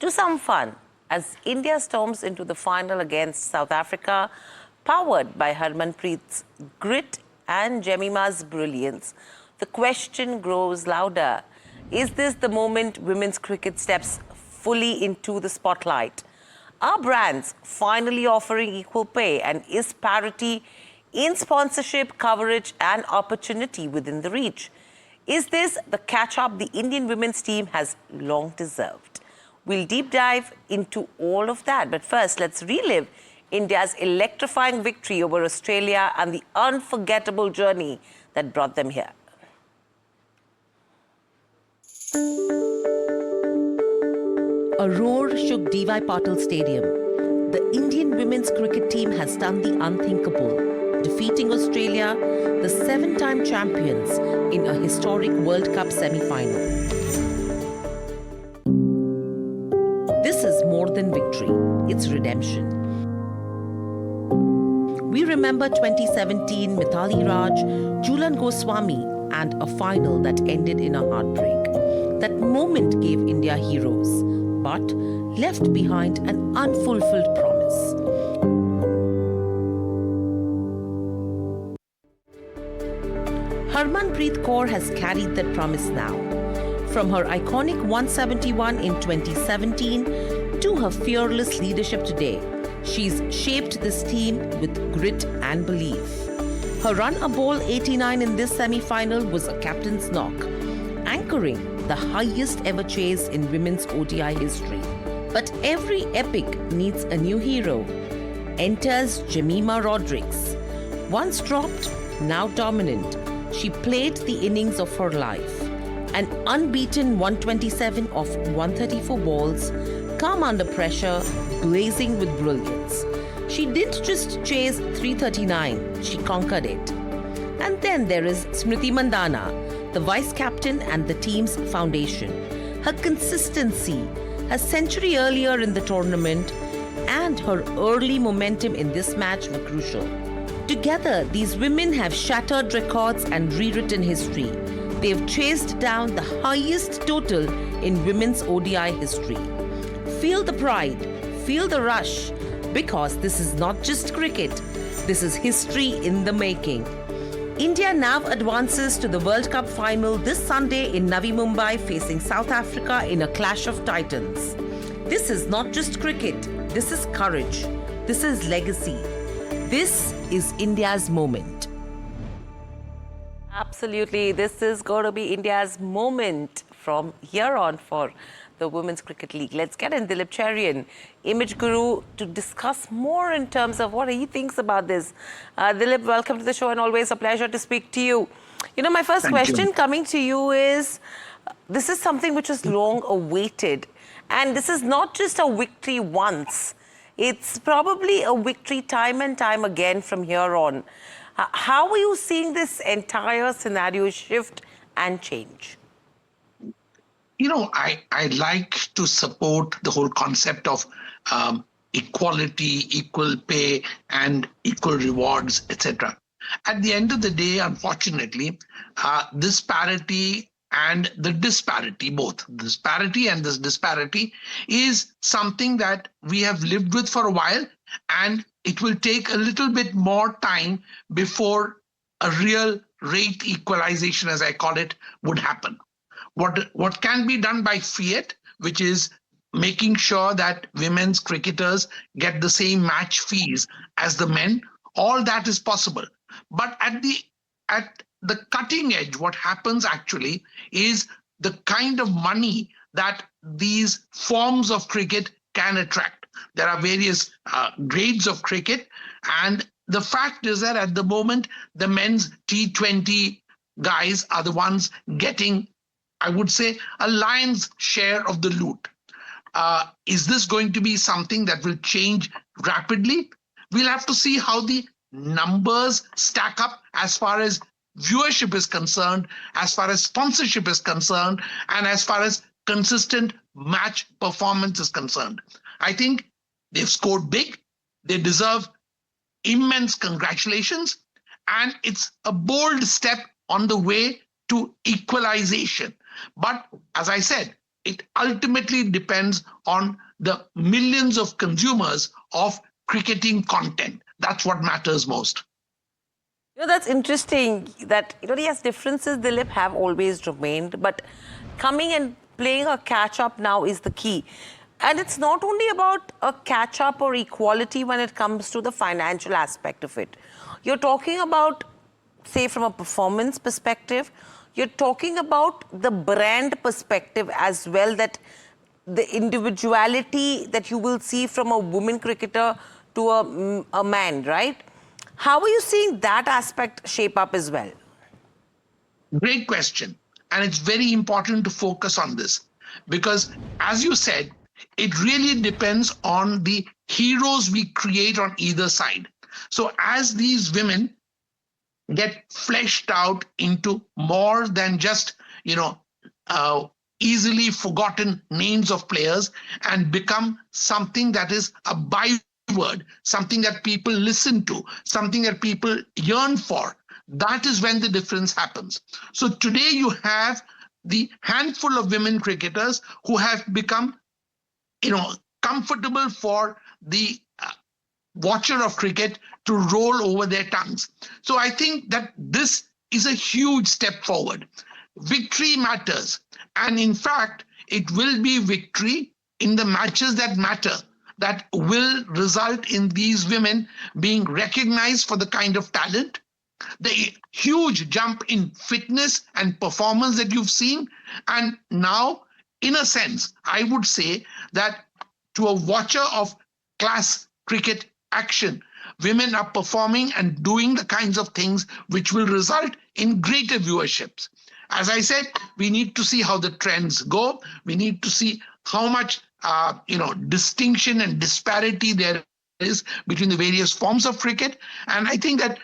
To some fun as India storms into the final against South Africa, powered by Harmanpreet's grit and Jemima's brilliance. The question grows louder. Is this the moment women's cricket steps fully into the spotlight? Are brands finally offering equal pay, and is parity in sponsorship, coverage and opportunity within the reach? Is this the catch-up the Indian women's team has long deserved? We'll deep dive into all of that. But first, let's relive India's electrifying victory over Australia and the unforgettable journey that brought them here. A roar shook D.Y. Patil Stadium. The Indian women's cricket team has done the unthinkable, defeating Australia, the 7-time champions, in a historic World Cup semi-final. This is more than victory, it's redemption. We remember 2017, Mithali Raj, Jhulan Goswami, and a final that ended in a heartbreak. That moment gave India heroes, but left behind an unfulfilled promise. Harmanpreet Kaur has carried that promise now. From her iconic 171 in 2017 to her fearless leadership today, she's shaped this team with grit and belief. Her run a ball 89 in this semi-final was a captain's knock, anchoring the highest ever chase in women's ODI history. But every epic needs a new hero. Enters Jemima Rodrigues. Once dropped, now dominant, she played the innings of her life. An unbeaten 127 of 134 balls, calm under pressure, blazing with brilliance. She didn't just chase 339, she conquered it. And then there is Smriti Mandhana, the vice-captain and the team's foundation. Her consistency, her century earlier in the tournament, and her early momentum in this match were crucial. Together, these women have shattered records and rewritten history. They've chased down the highest total in women's ODI history. Feel the pride, feel the rush, because this is not just cricket, this is history in the making. India now advances to the World Cup final this Sunday in Navi Mumbai, facing South Africa in a clash of titans. This is not just cricket, this is courage, this is legacy. This is India's moment. Absolutely, this is going to be India's moment from here on for the Women's Cricket League. Let's get in Dilip Cherian, Image Guru, to discuss more in terms of what he thinks about this. Dilip, welcome to the show and always a pleasure to speak to you. You know, my first question coming to you is, this is something which is long awaited. And this is not just a victory once. It's probably a victory time and time again from here on. How are you seeing this entire scenario shift and change? You know, I like to support the whole concept of equality, equal pay, and equal rewards, etc. At the end of the day, unfortunately, this parity and the disparity, both this parity and this disparity, is something that we have lived with for a while, and it will take a little bit more time before a real rate equalization, as I call it, would happen. What can be done by fiat, which is making sure that women's cricketers get the same match fees as the men, all that is possible. But at the cutting edge, what happens actually is the kind of money that these forms of cricket can attract. There are various grades of cricket, and the fact is that at the moment, the men's T20 guys are the ones getting, I would say, a lion's share of the loot. Is this going to be something that will change rapidly? We'll have to see how the numbers stack up as far as viewership is concerned, as far as sponsorship is concerned, and as far as consistent match performance is concerned. I think they've scored big. They deserve immense congratulations. And it's a bold step on the way to equalization. But as I said, it ultimately depends on the millions of consumers of cricketing content. That's what matters most. That's interesting that, yes, differences, Dilip, have always remained, but coming and playing a catch-up now is the key. And it's not only about a catch-up or equality when it comes to the financial aspect of it. You're talking about, say, from a performance perspective, you're talking about the brand perspective as well, that the individuality that you will see from a woman cricketer to a man, right? How are you seeing that aspect shape up as well? Great question. And it's very important to focus on this because, as you said, it really depends on the heroes we create on either side. So as these women get fleshed out into more than just, easily forgotten names of players and become something that is a byword, something that people listen to, something that people yearn for, that is when the difference happens. So today you have the handful of women cricketers who have become, comfortable for the watcher of cricket to roll over their tongues. So I think that this is a huge step forward. Victory matters. And in fact, it will be victory in the matches that matter that will result in these women being recognized for the kind of talent, the huge jump in fitness and performance that you've seen. And now, in a sense, I would say that to a watcher of class cricket action, women are performing and doing the kinds of things which will result in greater viewerships. As I said, we need to see how the trends go. We need to see how much, distinction and disparity there is between the various forms of cricket. And I think that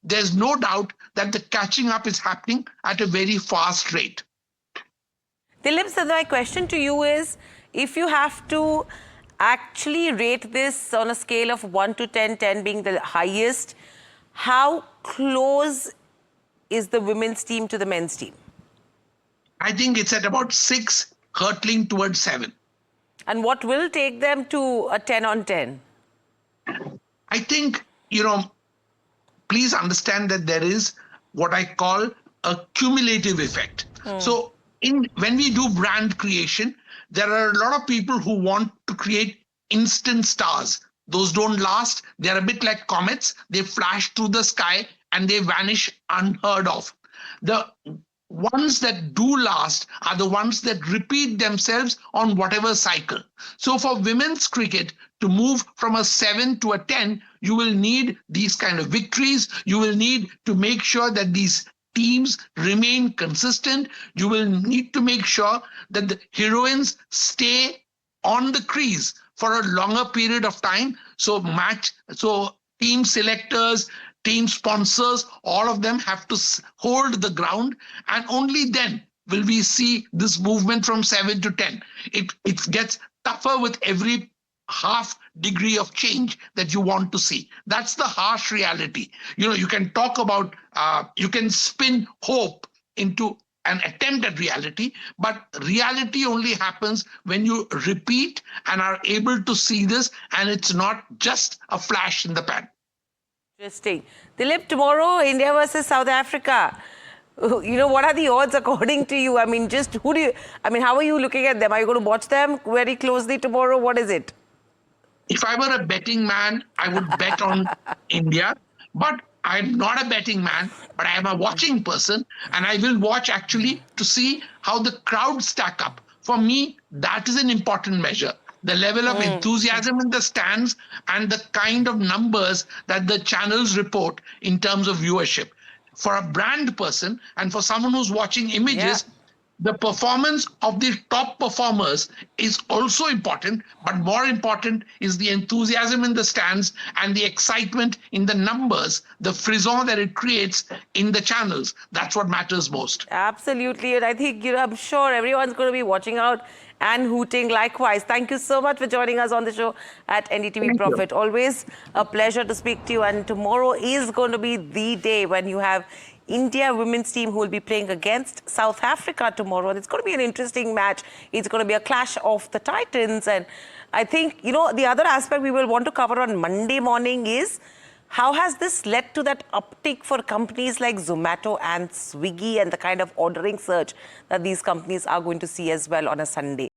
there's no doubt that the catching up is happening at a very fast rate. Dilip, so my question to you is, if you have to actually rate this on a scale of 1 to 10, 10 being the highest, how close is the women's team to the men's team? I think it's at about 6, hurtling towards 7. And what will take them to a 10 on 10? I think, please understand that there is what I call a cumulative effect. So when we do brand creation, there are a lot of people who want to create instant stars. Those don't last. They're a bit like comets. They flash through the sky and they vanish unheard of. The ones that do last are the ones that repeat themselves on whatever cycle. So for women's cricket to move from a 7 to a 10, you will need these kind of victories. You will need to make sure that these teams remain consistent. You will need to make sure that the heroines stay on the crease for a longer period of time. So team selectors, team sponsors, all of them have to hold the ground, and only then will we see this movement from 7 to 10. It gets tougher with every half degree of change that you want to see. That's the harsh reality. You can talk about, you can spin hope into an attempt at reality, but reality only happens when you repeat and are able to see this, and it's not just a flash in the pan. Interesting. Dilip, tomorrow, India versus South Africa. What are the odds according to you? I mean, how are you looking at them? Are you going to watch them very closely tomorrow? What is it? If I were a betting man, I would bet on India, but I'm not a betting man, but I am a watching person, and I will watch actually to see how the crowds stack up. For me, that is an important measure. The level of enthusiasm in the stands and the kind of numbers that the channels report in terms of viewership. For a brand person and for someone who's watching images, the performance of the top performers is also important, but more important is the enthusiasm in the stands and the excitement in the numbers, the frisson that it creates in the channels. That's what matters most. Absolutely. And I think, I'm sure everyone's going to be watching out and hooting likewise. Thank you so much for joining us on the show at NDTV Profit. Always a pleasure to speak to you. And tomorrow is going to be the day when you have India women's team who will be playing against South Africa tomorrow. And it's going to be an interesting match. It's going to be a clash of the titans. And I think, you know, the other aspect we will want to cover on Monday morning is how has this led to that uptick for companies like Zomato and Swiggy and the kind of ordering surge that these companies are going to see as well on a Sunday?